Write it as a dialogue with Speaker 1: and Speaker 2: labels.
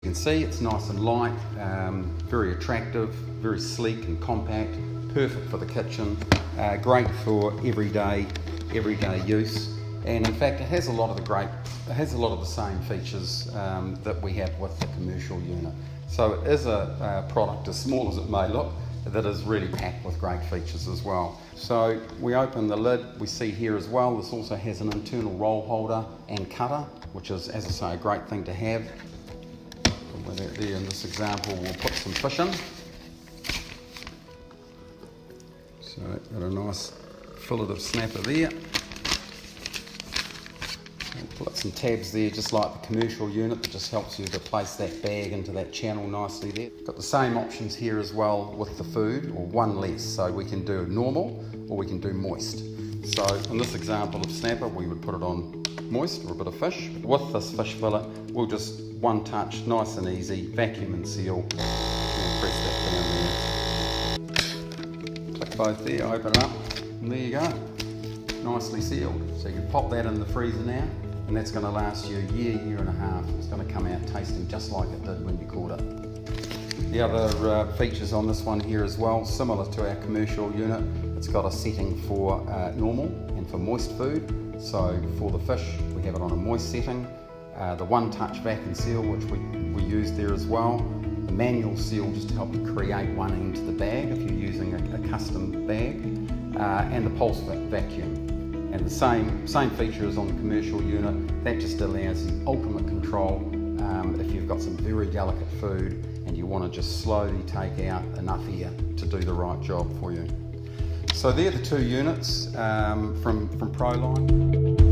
Speaker 1: You can see it's nice and light, very attractive, very sleek and compact, perfect for the kitchen, great for everyday use. And in fact, it has a lot of the same features that we have with the commercial unit. So it is a product, as small as it may look, that is really packed with great features as well. So we open the lid, we see here as well, this also has an internal roll holder and cutter, which is, as I say, a great thing to have. Put that there in this example, we'll put some fish in. So got a nice fillet of snapper there. Put some tabs there, just like the commercial unit, that just helps you to place that bag into that channel nicely there. Got the same options here as well with the food, or one less, so we can do normal or we can do moist. So in this example of snapper, we would put it on moist, or a bit of fish. With this fish fillet, we'll just one touch, nice and easy, vacuum and seal, and press that down there. Click both there, open it up, and there you go, nicely sealed. So you can pop that in the freezer now, and that's going to last you a year and a half. It's going to come out tasting just like it did when you caught it. The other features on this one here as well, similar to our commercial unit, it's got a setting for normal and for moist food. So for the fish, we have it on a moist setting. The one-touch vac and seal, which we use there as well. The manual seal, just to help you create one end to the bag if you're using a custom bag. And the pulse vacuum. And the same feature as on the commercial unit. That just allows the ultimate control if you've got some very delicate food and you want to just slowly take out enough air to do the right job for you. So they're the two units from PROLINE.